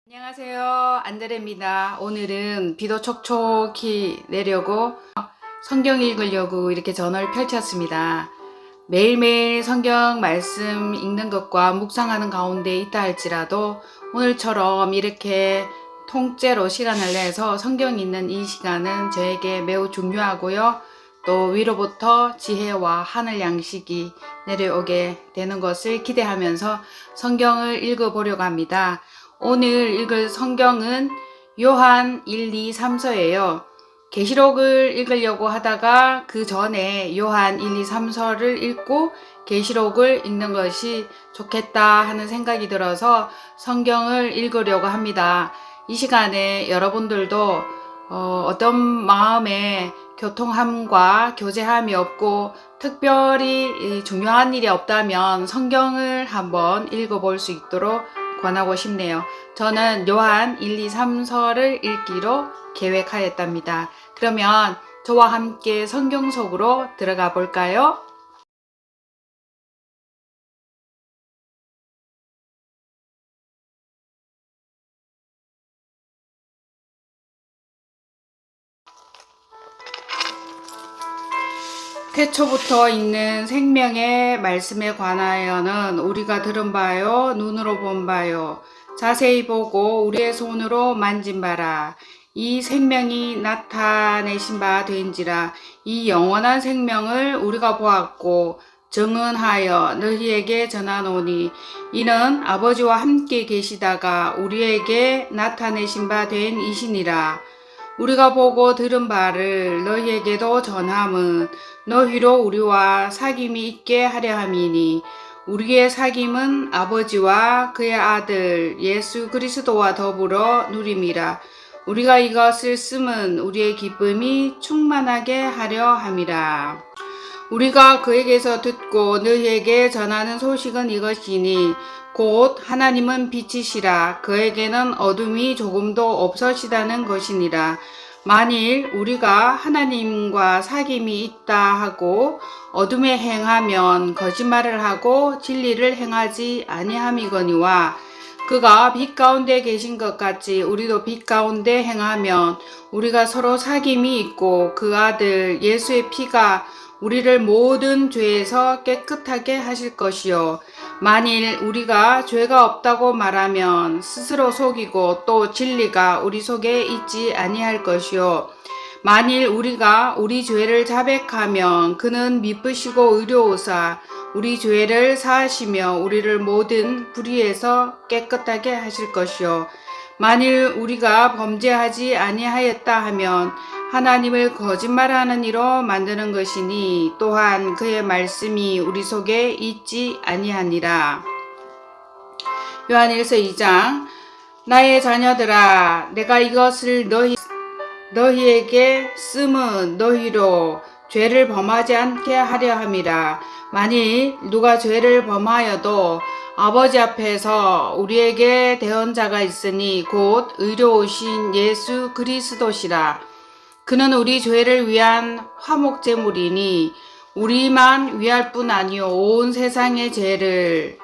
안녕하세요. 안드레입니다. 오늘은 비도 촉촉히 내려고 성경 읽으려고 이렇게 전화를 펼쳤습니다. 매일매일 성경 말씀 읽는 것과 묵상하는 가운데 있다 할지라도 오늘처럼 이렇게 통째로 시간을 내서 성경 읽는 이 시간은 저에게 매우 중요하고요. 또 위로부터 지혜와 하늘 양식이 내려오게 되는 것을 기대하면서 성경을 읽어보려고 합니다. 오늘 읽을 성경은 요한 1, 2, 3서예요. 계시록을 읽으려고 하다가 그 전에 요한 1, 2, 3서를 읽고 계시록을 읽는 것이 좋겠다 하는 생각이 들어서 성경을 읽으려고 합니다. 이 시간에 여러분들도 어떤 마음에 교통함과 교제함이 없고 특별히 중요한 일이 없다면 성경을 한번 읽어볼 수 있도록 권하고 싶네요. 저는 요한 1, 2, 3서를 읽기로 계획하였답니다. 그러면 저와 함께 성경 속으로 들어가 볼까요? 태초부터 있는 생명의 말씀에 관하여는 우리가 들은 바요, 눈으로 본 바요, 자세히 보고 우리의 손으로 만진 바라. 이 생명이 나타내신 바 된지라. 이 영원한 생명을 우리가 보았고 증언하여 너희에게 전하노니 이는 아버지와 함께 계시다가 우리에게 나타내신 바 된 이시니라. 우리가 보고 들은 바를 너희에게도 전함은 너희로 우리와 사귐이 있게 하려 함이니 우리의 사귐은 아버지와 그의 아들 예수 그리스도와 더불어 누림이라. 우리가 이것을 쓰면 우리의 기쁨이 충만하게 하려 함이라. 우리가 그에게서 듣고 너희에게 전하는 소식은 이것이니 곧 하나님은 빛이시라. 그에게는 어둠이 조금도 없으시다는 것이니라. 만일 우리가 하나님과 사귐이 있다 하고 어둠에 행하면 거짓말을 하고 진리를 행하지 아니함이거니와 그가 빛 가운데 계신 것 같이 우리도 빛 가운데 행하면 우리가 서로 사귐이 있고 그 아들 예수의 피가 우리를 모든 죄에서 깨끗하게 하실 것이요. 만일 우리가 죄가 없다고 말하면 스스로 속이고 또 진리가 우리 속에 있지 아니할 것이요. 만일 우리가 우리 죄를 자백하면 그는 미쁘시고 의로우사 우리 죄를 사하시며 우리를 모든 불의에서 깨끗하게 하실 것이요. 만일 우리가 범죄하지 아니하였다 하면 하나님을 거짓말하는 이로 만드는 것이니 또한 그의 말씀이 우리 속에 있지 아니하니라. 요한일서 2장 나의 자녀들아 내가 이것을 너희에게 쓰면 너희로 죄를 범하지 않게 하려 함이라. 만일 누가 죄를 범하여도 아버지 앞에서 우리에게 대언자가 있으니 곧 의로우신 예수 그리스도시라. 그는 우리 죄를 위한 화목제물이니 우리만 위할 뿐 아니요 온 세상의 죄를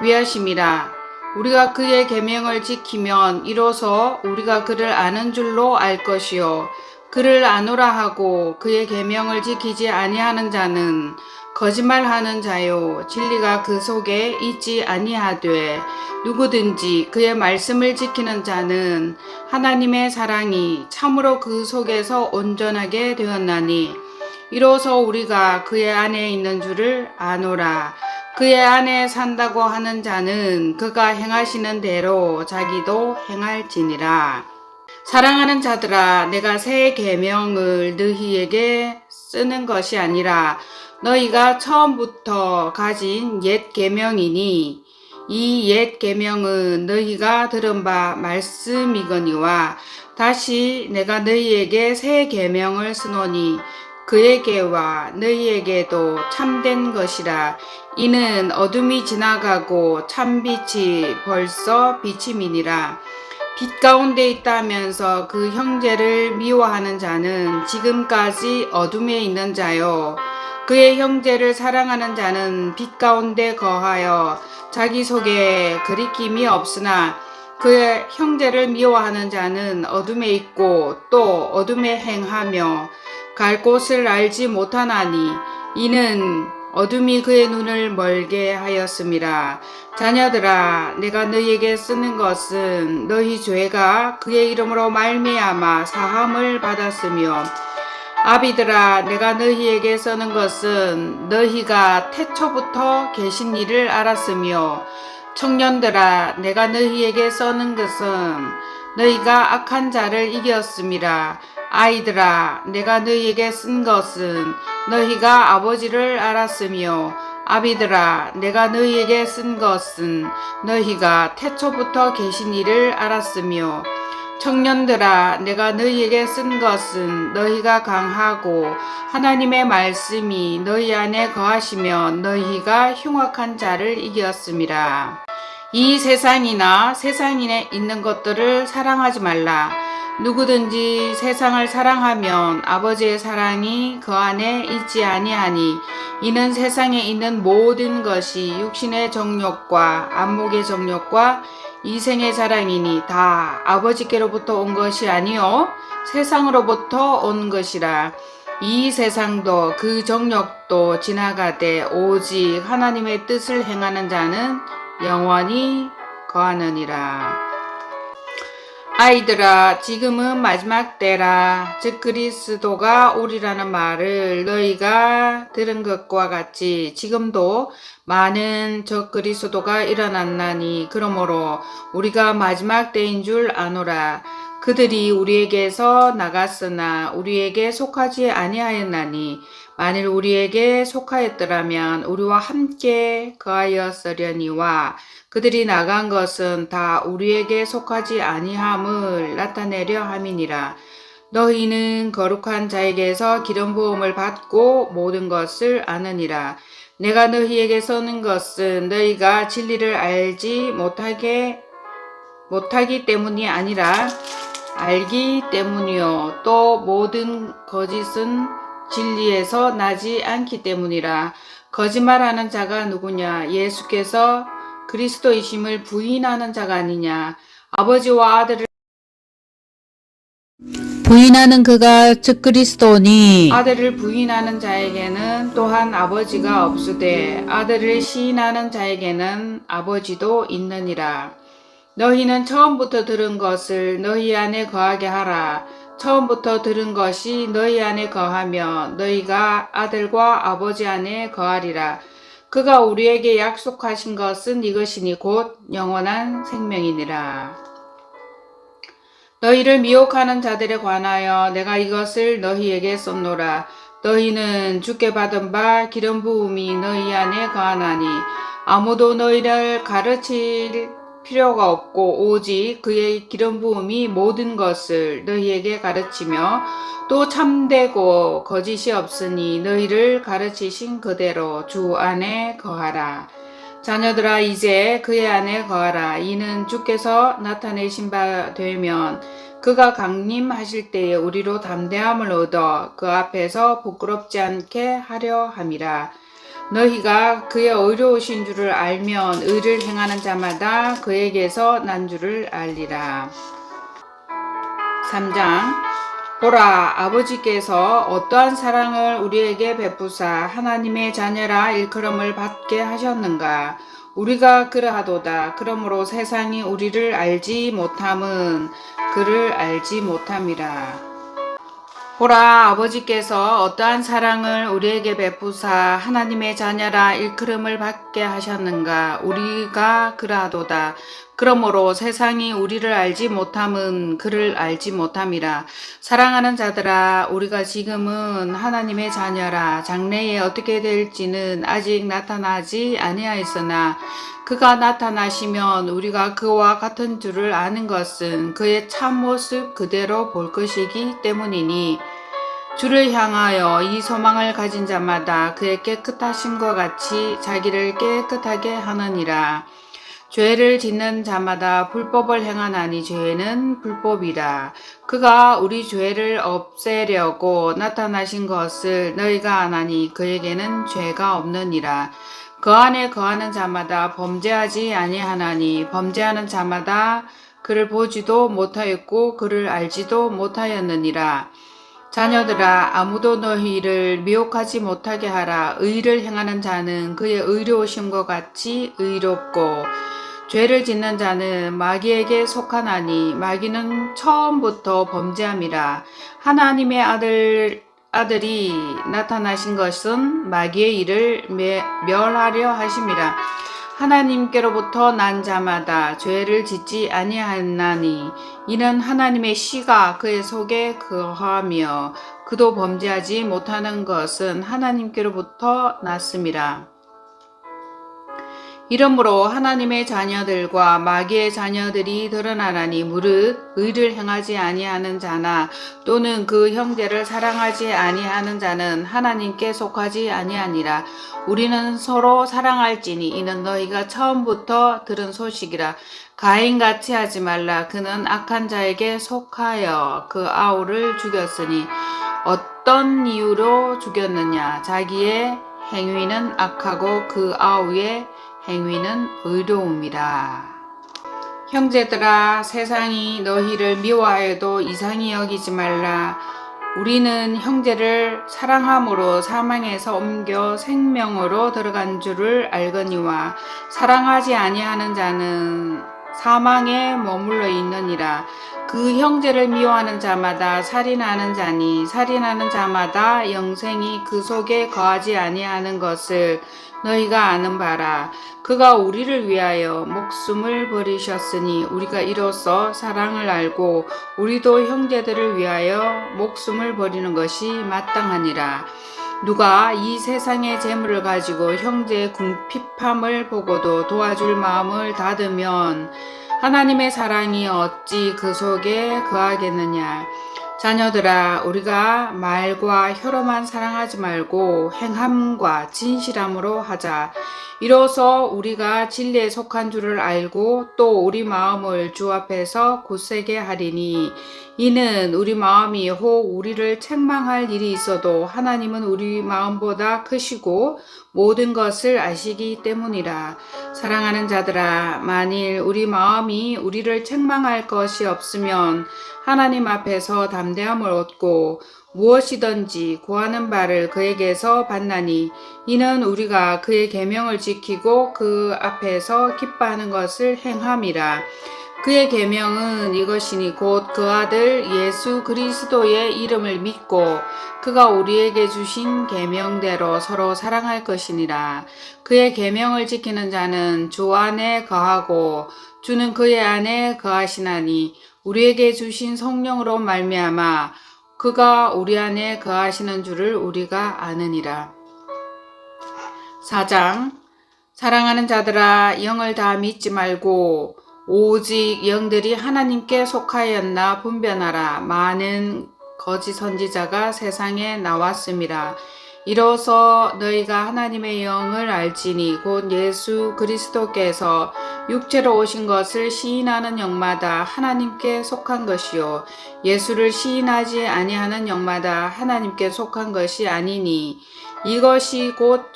위하심이라. 우리가 그의 계명을 지키면 이로써 우리가 그를 아는 줄로 알 것이요 그를 아노라 하고 그의 계명을 지키지 아니하는 자는 거짓말하는 자요 진리가 그 속에 있지 아니하되 누구든지 그의 말씀을 지키는 자는 하나님의 사랑이 참으로 그 속에서 온전하게 되었나니 이로써 우리가 그의 안에 있는 줄을 아노라. 그의 안에 산다고 하는 자는 그가 행하시는 대로 자기도 행할지니라. 사랑하는 자들아 내가 새 계명을 너희에게 쓰는 것이 아니라 너희가 처음부터 가진 옛 계명이니 이 옛 계명은 너희가 들은 바 말씀이거니와 다시 내가 너희에게 새 계명을 쓰노니 그에게와 너희에게도 참된 것이라. 이는 어둠이 지나가고 참빛이 벌써 비침이니라. 빛 가운데 있다면서 그 형제를 미워하는 자는 지금까지 어둠에 있는 자요. 그의 형제를 사랑하는 자는 빛 가운데 거하여 자기 속에 거리낌이 없으나 그의 형제를 미워하는 자는 어둠에 있고 또 어둠에 행하며 갈 곳을 알지 못하나니 이는 어둠이 그의 눈을 멀게 하였음이라. 자녀들아, 내가 너희에게 쓰는 것은 너희 죄가 그의 이름으로 말미암아 사함을 받았으며, 아비들아, 내가 너희에게 쓰는 것은 너희가 태초부터 계신 일을 알았으며, 청년들아, 내가 너희에게 써는 것은 너희가 악한 자를 이겼음이라. 아이들아, 내가 너희에게 쓴 것은 너희가 아버지를 알았으며, 아비들아, 내가 너희에게 쓴 것은 너희가 태초부터 계신 이를 알았으며, 청년들아, 내가 너희에게 쓴 것은 너희가 강하고 하나님의 말씀이 너희 안에 거하시면 너희가 흉악한 자를 이겼음이라. 이 세상이나 세상에 있는 것들을 사랑하지 말라. 누구든지 세상을 사랑하면 아버지의 사랑이 그 안에 있지 아니하니, 이는 세상에 있는 모든 것이 육신의 정욕과 안목의 정욕과 이생의 자랑이니 다 아버지께로부터 온 것이 아니요 세상으로부터 온 것이라. 이 세상도 그 정욕도 지나가되 오직 하나님의 뜻을 행하는 자는 영원히 거하느니라. 아이들아, 지금은 마지막 때라. 즉 그리스도가 오리라는 말을 너희가 들은 것과 같이 지금도 많은 적 그리스도가 일어났나니, 그러므로 우리가 마지막 때인 줄 아노라. 그들이 우리에게서 나갔으나 우리에게 속하지 아니하였나니, 만일 우리에게 속하였더라면 우리와 함께 거하였으려니와, 그들이 나간 것은 다 우리에게 속하지 아니함을 나타내려 함이니라. 너희는 거룩한 자에게서 기름 부음을 받고 모든 것을 아느니라. 내가 너희에게 써는 것은 너희가 진리를 알지 못하기 때문이 아니라 알기 때문이요, 또 모든 거짓은 진리에서 나지 않기 때문이라. 거짓말하는 자가 누구냐? 예수께서 그리스도이심을 부인하는 자가 아니냐? 아버지와 아들을 부인하는 그가 즉 그리스도니, 아들을 부인하는 자에게는 또한 아버지가 없으되 아들을 시인하는 자에게는 아버지도 있느니라. 너희는 처음부터 들은 것을 너희 안에 거하게 하라. 처음부터 들은 것이 너희 안에 거하며 너희가 아들과 아버지 안에 거하리라. 그가 우리에게 약속하신 것은 이것이니 곧 영원한 생명이니라. 너희를 미혹하는 자들에 관하여 내가 이것을 너희에게 썼노라. 너희는 주께 받은 바 기름 부음이 너희 안에 거하나니 아무도 너희를 가르칠 필요가 없고 오직 그의 기름 부음이 모든 것을 너희에게 가르치며 또 참되고 거짓이 없으니 너희를 가르치신 그대로 주 안에 거하라. 자녀들아, 이제 그의 안에 거하라. 이는 주께서 나타내신 바 되면 그가 강림하실 때에 우리로 담대함을 얻어 그 앞에서 부끄럽지 않게 하려 함이라. 너희가 그의 의로우신 줄을 알면 의를 행하는 자마다 그에게서 난 줄을 알리라. 3장. 보라, 아버지께서 어떠한 사랑을 우리에게 베푸사 하나님의 자녀라 일컬음을 받게 하셨는가? 우리가 그러하도다. 그러므로 세상이 우리를 알지 못함은 그를 알지 못함이라. 보라, 아버지께서 어떠한 사랑을 우리에게 베푸사 하나님의 자녀라 일컬음을 받게 하셨는가? 우리가 그러하도다. 그러므로 세상이 우리를 알지 못함은 그를 알지 못함이라. 사랑하는 자들아, 우리가 지금은 하나님의 자녀라. 장래에 어떻게 될지는 아직 나타나지 아니하였으나 그가 나타나시면 우리가 그와 같은 줄을 아는 것은 그의 참모습 그대로 볼 것이기 때문이니, 주를 향하여 이 소망을 가진 자마다 그의 깨끗하심과 같이 자기를 깨끗하게 하느니라. 죄를 짓는 자마다 불법을 행하나니 죄는 불법이라. 그가 우리 죄를 없애려고 나타나신 것을 너희가 아나니 그에게는 죄가 없느니라. 그 안에 거하는 자마다 범죄하지 아니하나니 범죄하는 자마다 그를 보지도 못하였고 그를 알지도 못하였느니라. 자녀들아, 아무도 너희를 미혹하지 못하게 하라. 의를 행하는 자는 그의 의로우심과 같이 의롭고 죄를 짓는 자는 마귀에게 속하나니 마귀는 처음부터 범죄함이라. 하나님의 아들이 나타나신 것은 마귀의 일을 멸하려 하심이라. 하나님께로부터 난 자마다 죄를 짓지 아니하나니 이는 하나님의 씨가 그의 속에 거하며 그도 범죄하지 못하는 것은 하나님께로부터 났음이라. 이러므로 하나님의 자녀들과 마귀의 자녀들이 드러나나니 무릇 의를 행하지 아니하는 자나 또는 그 형제를 사랑하지 아니하는 자는 하나님께 속하지 아니하니라. 우리는 서로 사랑할지니 이는 너희가 처음부터 들은 소식이라. 가인같이 하지 말라. 그는 악한 자에게 속하여 그 아우를 죽였으니 어떤 이유로 죽였느냐. 자기의 행위는 악하고 그 아우의 행위는 의로움이라. 형제들아, 세상이 너희를 미워하여도 이상히 여기지 말라. 우리는 형제를 사랑함으로 사망에서 옮겨 생명으로 들어간 줄을 알거니와 사랑하지 아니하는 자는 사망에 머물러 있느니라. 그 형제를 미워하는 자마다 살인하는 자니 살인하는 자마다 영생이 그 속에 거하지 아니하는 것을 너희가 아는 바라. 그가 우리를 위하여 목숨을 버리셨으니 우리가 이로써 사랑을 알고 우리도 형제들을 위하여 목숨을 버리는 것이 마땅하니라. 누가 이 세상의 재물을 가지고 형제의 궁핍함을 보고도 도와줄 마음을 닫으면 하나님의 사랑이 어찌 그 속에 거하겠느냐. 자녀들아, 우리가 말과 혀로만 사랑하지 말고 행함과 진실함으로 하자. 이로써 우리가 진리에 속한 줄을 알고 또 우리 마음을 주 앞에서 굳세게 하리니 이는 우리 마음이 혹 우리를 책망할 일이 있어도 하나님은 우리 마음보다 크시고 모든 것을 아시기 때문이라. 사랑하는 자들아, 만일 우리 마음이 우리를 책망할 것이 없으면 하나님 앞에서 담대함을 얻고 무엇이든지 구하는 바를 그에게서 받나니 이는 우리가 그의 계명을 지키고 그 앞에서 기뻐하는 것을 행함이라. 그의 계명은 이것이니 곧 그 아들 예수 그리스도의 이름을 믿고 그가 우리에게 주신 계명대로 서로 사랑할 것이니라. 그의 계명을 지키는 자는 주 안에 거하고 주는 그의 안에 거하시나니 우리에게 주신 성령으로 말미암아 그가 우리 안에 거하시는 줄을 우리가 아느니라. 4장. 사랑하는 자들아, 영을 다 믿지 말고 오직 영들이 하나님께 속하였나 분별하라. 많은 거짓 선지자가 세상에 나왔음이라. 이로써 너희가 하나님의 영을 알지니 곧 예수 그리스도께서 육체로 오신 것을 시인하는 영마다 하나님께 속한 것이요 예수를 시인하지 아니하는 영마다 하나님께 속한 것이 아니니 이것이 곧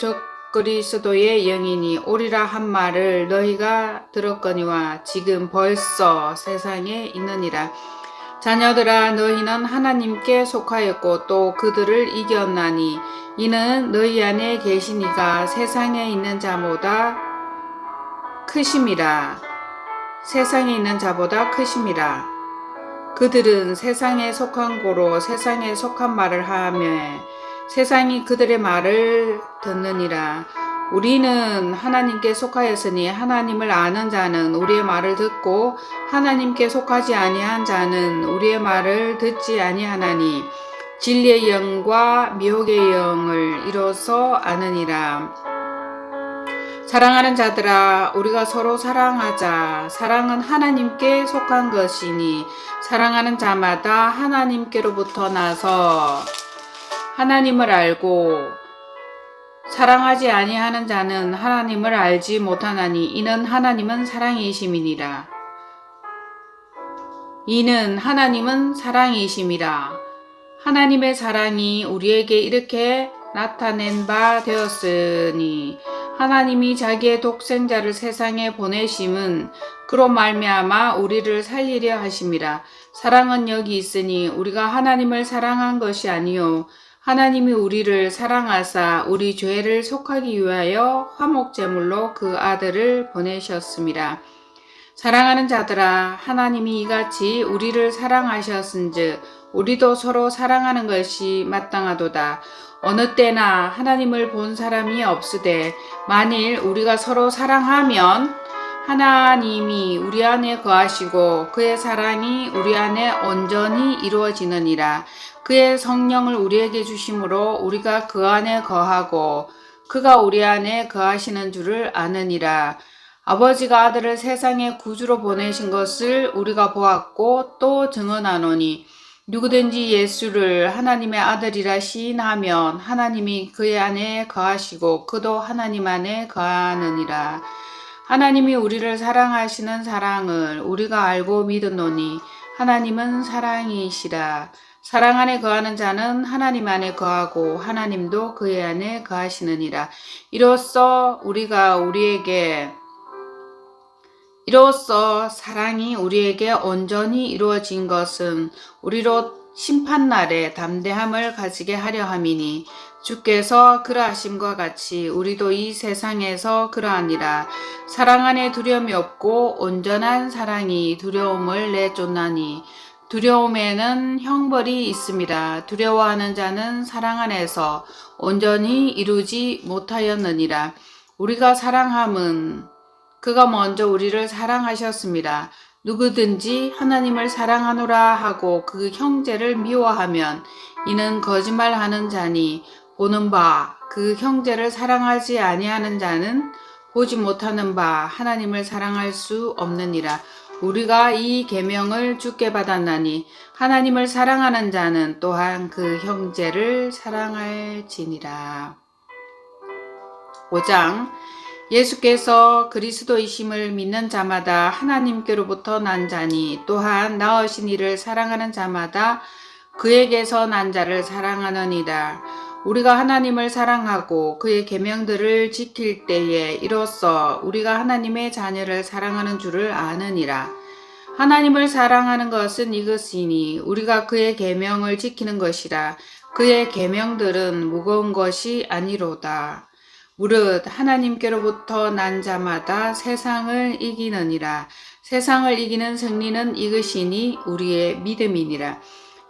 그리스도의 영이니 오리라 한 말을 너희가 들었거니와 지금 벌써 세상에 있느니라. 자녀들아, 너희는 하나님께 속하였고 또 그들을 이겼나니 이는 너희 안에 계신 이가 세상에 있는 자보다 크심이라. 세상에 있는 자보다 크심이라. 그들은 세상에 속한 고로 세상에 속한 말을 하며 세상이 그들의 말을 듣느니라. 우리는 하나님께 속하였으니 하나님을 아는 자는 우리의 말을 듣고 하나님께 속하지 아니한 자는 우리의 말을 듣지 아니하나니 진리의 영과 미혹의 영을 이로써 아느니라. 사랑하는 자들아, 우리가 서로 사랑하자. 사랑은 하나님께 속한 것이니 사랑하는 자마다 하나님께로부터 나서 하나님을 알고 사랑하지 아니하는 자는 하나님을 알지 못하나니 이는 하나님은 사랑이심이니라. 이는 하나님은 사랑이심이라. 하나님의 사랑이 우리에게 이렇게 나타낸 바 되었으니 하나님이 자기의 독생자를 세상에 보내심은 그로 말미암아 우리를 살리려 하심이라. 사랑은 여기 있으니 우리가 하나님을 사랑한 것이 아니요 하나님이 우리를 사랑하사 우리 죄를 속하기 위하여 화목제물로 그 아들을 보내셨습니다. 사랑하는 자들아, 하나님이 이같이 우리를 사랑하셨은즉 우리도 서로 사랑하는 것이 마땅하도다. 어느 때나 하나님을 본 사람이 없으되 만일 우리가 서로 사랑하면 하나님이 우리 안에 거하시고 그의 사랑이 우리 안에 온전히 이루어지느니라. 그의 성령을 우리에게 주심으로 우리가 그 안에 거하고 그가 우리 안에 거하시는 줄을 아느니라. 아버지가 아들을 세상에 구주로 보내신 것을 우리가 보았고 또 증언하노니 누구든지 예수를 하나님의 아들이라 시인하면 하나님이 그의 안에 거하시고 그도 하나님 안에 거하느니라. 하나님이 우리를 사랑하시는 사랑을 우리가 알고 믿으노니 하나님은 사랑이시라. 사랑 안에 거하는 자는 하나님 안에 거하고 하나님도 그의 안에 거하시느니라. 이로써 사랑이 우리에게 온전히 이루어진 것은 우리로 심판날에 담대함을 가지게 하려 함이니 주께서 그러하심과 같이 우리도 이 세상에서 그러하니라. 사랑 안에 두려움이 없고 온전한 사랑이 두려움을 내쫓나니 두려움에는 형벌이 있음이라. 두려워하는 자는 사랑 안에서 온전히 이루지 못하였느니라. 우리가 사랑함은 그가 먼저 우리를 사랑하셨습니다. 누구든지 하나님을 사랑하노라 하고 그 형제를 미워하면 이는 거짓말하는 자니 보는 바 그 형제를 사랑하지 아니하는 자는 보지 못하는 바 하나님을 사랑할 수 없느니라. 우리가 이 계명을 주께 받았나니 하나님을 사랑하는 자는 또한 그 형제를 사랑할지니라. 5장 예수께서 그리스도이심을 믿는 자마다 하나님께로부터 난 자니 또한 낳으신 이를 사랑하는 자마다 그에게서 난 자를 사랑하느니라. 우리가 하나님을 사랑하고 그의 계명들을 지킬 때에 이로써 우리가 하나님의 자녀를 사랑하는 줄을 아느니라. 하나님을 사랑하는 것은 이것이니 우리가 그의 계명을 지키는 것이라. 그의 계명들은 무거운 것이 아니로다. 무릇 하나님께로부터 난 자마다 세상을 이기느니라. 세상을 이기는 승리는 이것이니 우리의 믿음이니라.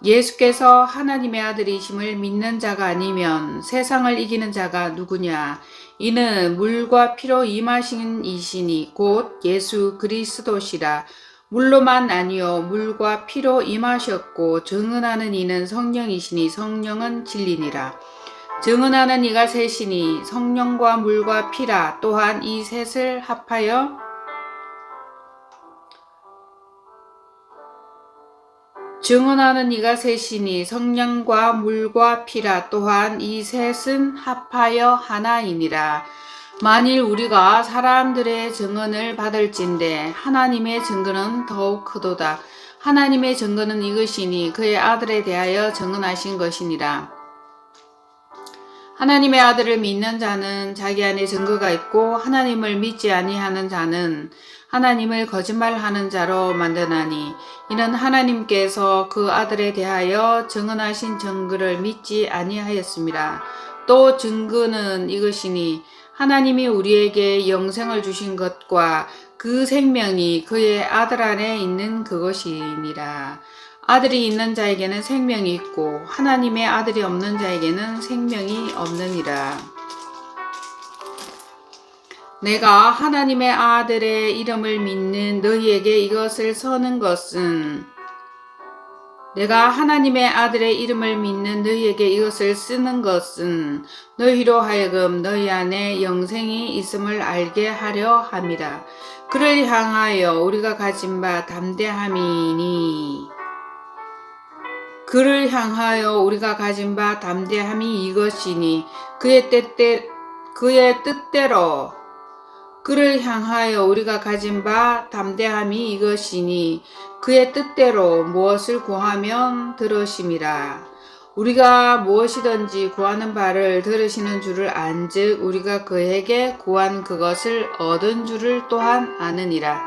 예수께서 하나님의 아들이심을 믿는 자가 아니면 세상을 이기는 자가 누구냐? 이는 물과 피로 임하신 이시니 곧 예수 그리스도시라. 물로만 아니요 물과 피로 임하셨고 증언하는 이는 성령이시니 성령은 진리니라. 증언하는 이가 셋이니 성령과 물과 피라. 또한 이 셋을 합하여 증언하는 이가 셋이니 성령과 물과 피라. 또한 이 셋은 합하여 하나이니라. 만일 우리가 사람들의 증언을 받을진대 하나님의 증거는 더욱 크도다. 하나님의 증거는 이것이니 그의 아들에 대하여 증언하신 것이니라. 하나님의 아들을 믿는 자는 자기 안에 증거가 있고 하나님을 믿지 아니하는 자는 하나님을 거짓말하는 자로 만드나니 이는 하나님께서 그 아들에 대하여 증언하신 증거를 믿지 아니하였습니다. 또 증거는 이것이니 하나님이 우리에게 영생을 주신 것과 그 생명이 그의 아들 안에 있는 그것이니라. 아들이 있는 자에게는 생명이 있고 하나님의 아들이 없는 자에게는 생명이 없느니라. 내가 하나님의 아들의 이름을 믿는 너희에게 이것을 써는 것은 내가 하나님의 아들의 이름을 믿는 너희에게 이것을 쓰는 것은 너희로 하여금 너희 안에 영생이 있음을 알게 하려 함이라. 그를 향하여 우리가 가진 바 담대함이니 그를 향하여 우리가 가진 바 담대함이 이것이니 그의 뜻대로 그를 향하여 우리가 가진 바 담대함이 이것이니 그의 뜻대로 무엇을 구하면 들으심이라. 우리가 무엇이든지 구하는 바를 들으시는 줄을 안즉 우리가 그에게 구한 그것을 얻은 줄을 또한 아느니라.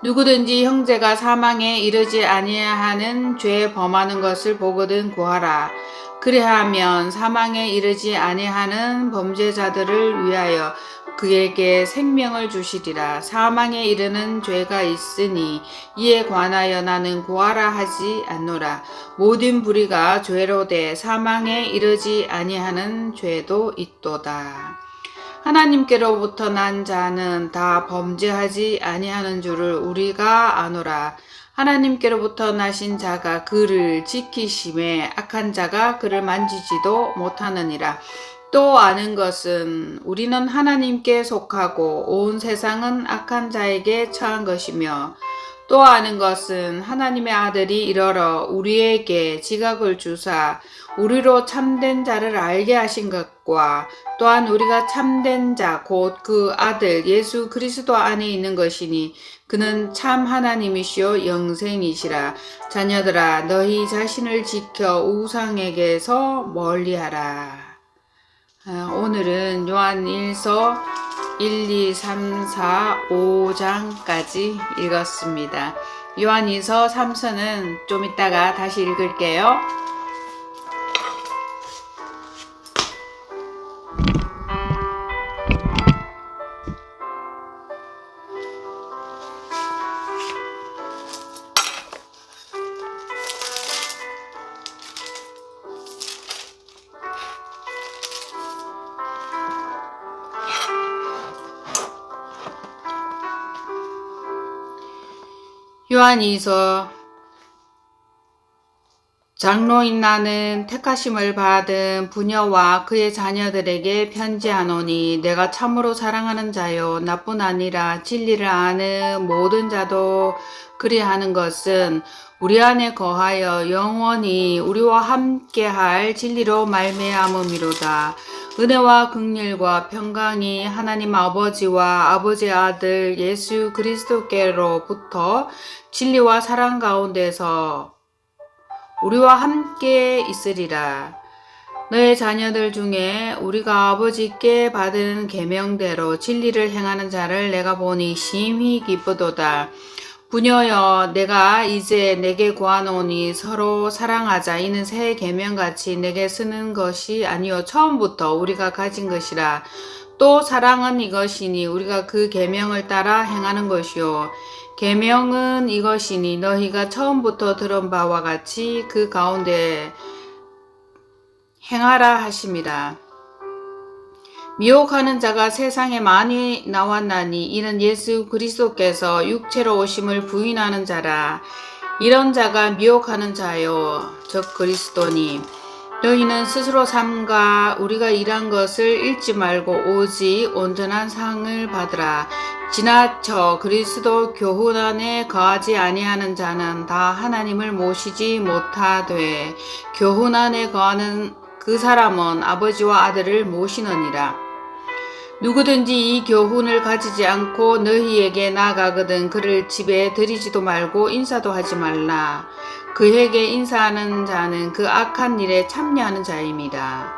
누구든지 형제가 사망에 이르지 아니하는 죄 범하는 것을 보거든 구하라. 그리하면 사망에 이르지 아니하는 범죄자들을 위하여 그에게 생명을 주시리라. 사망에 이르는 죄가 있으니 이에 관하여 나는 구하라 하지 않노라. 모든 불의가 죄로 돼 사망에 이르지 아니하는 죄도 있도다. 하나님께로부터 난 자는 다 범죄하지 아니하는 줄을 우리가 아노라. 하나님께로부터 나신 자가 그를 지키심에 악한 자가 그를 만지지도 못하느니라. 또 아는 것은 우리는 하나님께 속하고 온 세상은 악한 자에게 처한 것이며 또 아는 것은 하나님의 아들이 이르러 우리에게 지각을 주사 우리로 참된 자를 알게 하신 것과 또한 우리가 참된 자 곧 그 아들 예수 그리스도 안에 있는 것이니 그는 참 하나님이시요 영생이시라. 자녀들아 너희 자신을 지켜 우상에게서 멀리하라. 오늘은 요한일서 1, 2, 3, 4, 5장까지 읽었습니다. 요한일서 3서는 좀 이따가 다시 읽을게요. 요한이서 장로인 나는 택하심을 받은 부녀와 그의 자녀들에게 편지하노니 내가 참으로 사랑하는 자요 나뿐 아니라 진리를 아는 모든 자도 그리하는 것은 우리 안에 거하여 영원히 우리와 함께할 진리로 말미암음이로다. 은혜와 긍휼과 평강이 하나님 아버지와 아버지의 아들 예수 그리스도께로부터 진리와 사랑 가운데서 우리와 함께 있으리라. 너의 자녀들 중에 우리가 아버지께 받은 계명대로 진리를 행하는 자를 내가 보니 심히 기쁘도다. 부녀여 내가 이제 내게 구하노니 서로 사랑하자. 이는 새 계명같이 내게 쓰는 것이 아니요 처음부터 우리가 가진 것이라. 또 사랑은 이것이니 우리가 그 계명을 따라 행하는 것이요 계명은 이것이니 너희가 처음부터 들은 바와 같이 그 가운데 행하라 하심이라. 미혹하는 자가 세상에 많이 나왔나니 이는 예수 그리스도께서 육체로 오심을 부인하는 자라. 이런 자가 미혹하는 자요 즉 그리스도니. 너희는 스스로 삼가 우리가 일한 것을 잃지 말고 오직 온전한 상을 받으라. 지나쳐 그리스도 교훈 안에 거하지 아니하는 자는 다 하나님을 모시지 못하되 교훈 안에 거하는 그 사람은 아버지와 아들을 모시느니라. 누구든지 이 교훈을 가지지 않고 너희에게 나아가거든 그를 집에 들이지도 말고 인사도 하지 말라. 그에게 인사하는 자는 그 악한 일에 참여하는 자입니다.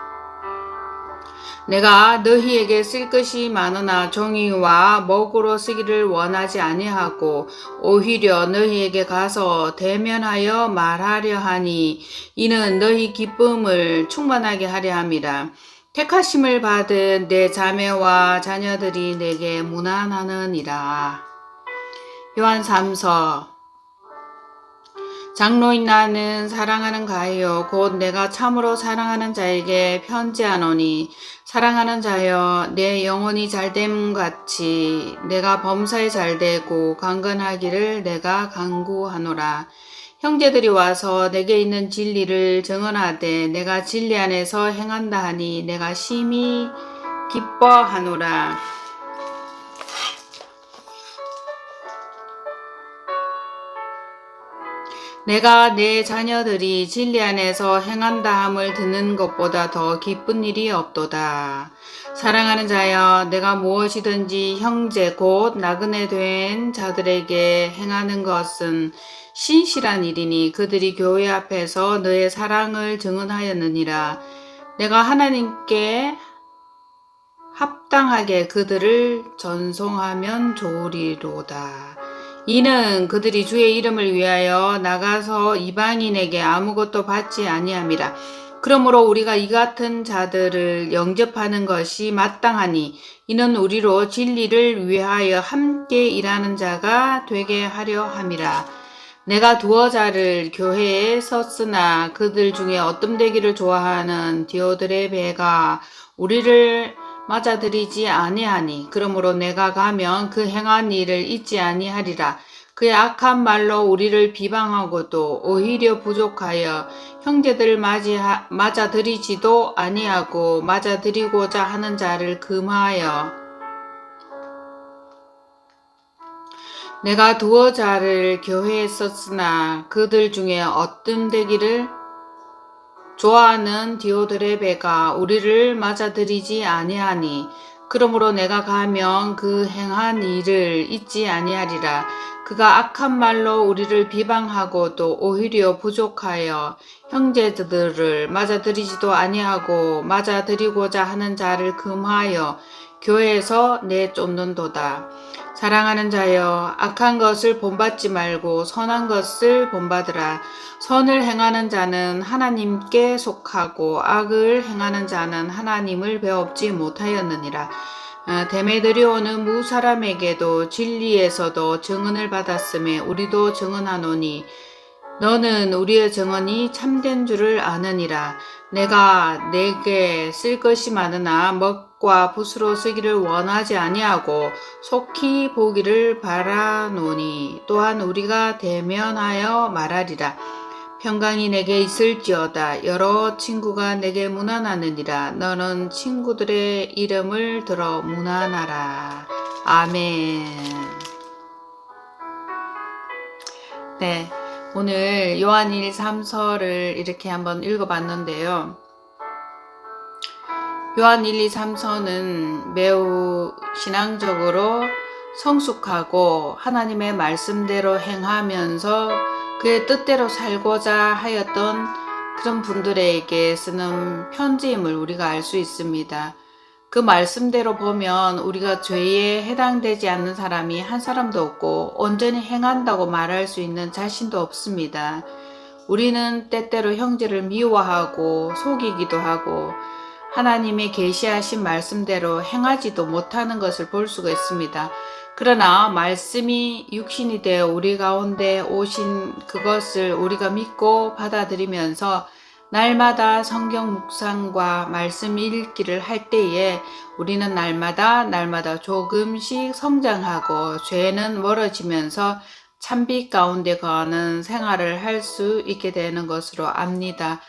내가 너희에게 쓸 것이 많으나 종이와 먹으로 쓰기를 원하지 아니하고 오히려 너희에게 가서 대면하여 말하려 하니 이는 너희 기쁨을 충만하게 하려 함이라. 택하심을 받은 내 자매와 자녀들이 내게 문안하느니라. 요한 3서 장로인 나는 사랑하는 가요 곧 내가 참으로 사랑하는 자에게 편지하노니 사랑하는 자여 내 영혼이 잘됨 같이 내가 범사에 잘되고 강건하기를 내가 간구하노라. 형제들이 와서 내게 있는 진리를 증언하되 내가 진리 안에서 행한다 하니 내가 심히 기뻐하노라. 내가 내 자녀들이 진리 안에서 행한다 함을 듣는 것보다 더 기쁜 일이 없도다. 사랑하는 자여, 내가 무엇이든지 형제 곧 나그네 된 자들에게 행하는 것은 신실한 일이니 그들이 교회 앞에서 너의 사랑을 증언하였느니라. 내가 하나님께 합당하게 그들을 전송하면 좋으리로다. 이는 그들이 주의 이름을 위하여 나가서 이방인에게 아무것도 받지 아니함이라. 그러므로 우리가 이 같은 자들을 영접하는 것이 마땅하니 이는 우리로 진리를 위하여 함께 일하는 자가 되게 하려 함이라. 내가 두어 자를 교회에 섰으나 그들 중에 어뜸되기를 좋아하는 디오드레베가 우리를 맞아들이지 아니하니 그러므로 내가 가면 그 행한 일을 잊지 아니하리라. 그의 악한 말로 우리를 비방하고도 오히려 부족하여 형제들을 맞아들이지도 아니하고 맞아들이고자 하는 자를 금하여 내가 두어 자를 교회에 썼으나 그들 중에 어뜸되기를 좋아하는 디오드레베가 우리를 맞아들이지 아니하니 그러므로 내가 가면 그 행한 일을 잊지 아니하리라. 그가 악한 말로 우리를 비방하고도 오히려 부족하여 형제들을 맞아들이지도 아니하고 맞아들이고자 하는 자를 금하여 교회에서 내쫓는도다. 사랑하는 자여, 악한 것을 본받지 말고 선한 것을 본받으라. 선을 행하는 자는 하나님께 속하고 악을 행하는 자는 하나님을 배웁지 못하였느니라. 데메드리오는 무사람에게도 진리에서도 증언을 받았음에 우리도 증언하노니 너는 우리의 증언이 참된 줄을 아느니라. 내가 내게 쓸 것이 많으나 먹과 붓으로 쓰기를 원하지 아니하고 속히 보기를 바라노니 또한 우리가 대면하여 말하리라. 평강이 내게 있을지어다. 여러 친구가 내게 문안하느니라. 너는 친구들의 이름을 들어 문안하라. 아멘. 네, 오늘 요한 1, 3서를 이렇게 한번 읽어봤는데요. 요한 1, 2, 3서는 매우 신앙적으로 성숙하고 하나님의 말씀대로 행하면서 그의 뜻대로 살고자 하였던 그런 분들에게 쓰는 편지임을 우리가 알 수 있습니다. 그 말씀대로 보면 우리가 죄에 해당되지 않는 사람이 한 사람도 없고 온전히 행한다고 말할 수 있는 자신도 없습니다. 우리는 때때로 형제를 미워하고 속이기도 하고 하나님의 계시하신 말씀대로 행하지도 못하는 것을 볼 수가 있습니다. 그러나 말씀이 육신이 되어 우리 가운데 오신 그것을 우리가 믿고 받아들이면서 날마다 성경 묵상과 말씀 읽기를 할 때에 우리는 날마다 조금씩 성장하고 죄는 멀어지면서 참빛 가운데 거하는 생활을 할 수 있게 되는 것으로 압니다.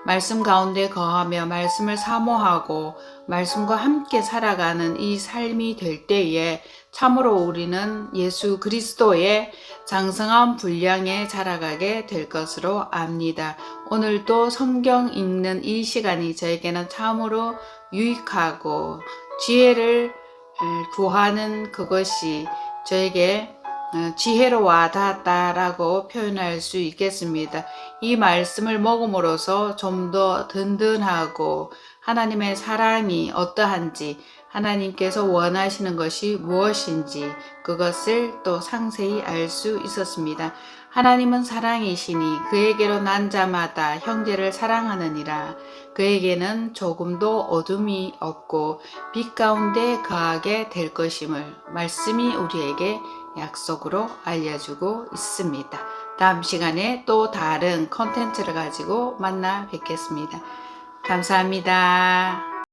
말씀 가운데 거하며 말씀을 사모하고 말씀과 함께 살아가는 이 삶이 될 때에 참으로 우리는 예수 그리스도의 장성한 분량에 자라가게 될 것으로 압니다. 오늘도 성경 읽는 이 시간이 저에게는 참으로 유익하고 지혜를 구하는 그것이 저에게 지혜로 와닿았다라고 표현할 수 있겠습니다. 이 말씀을 먹음으로써 좀 더 든든하고 하나님의 사랑이 어떠한지 하나님께서 원하시는 것이 무엇인지 그것을 또 상세히 알 수 있었습니다. 하나님은 사랑이시니 그에게로 난 자마다 형제를 사랑하느니라. 그에게는 조금도 어둠이 없고 빛 가운데 거하게 될 것임을 말씀이 우리에게 약속으로 알려주고 있습니다. 다음 시간에 또 다른 컨텐츠를 가지고 만나 뵙겠습니다. 감사합니다.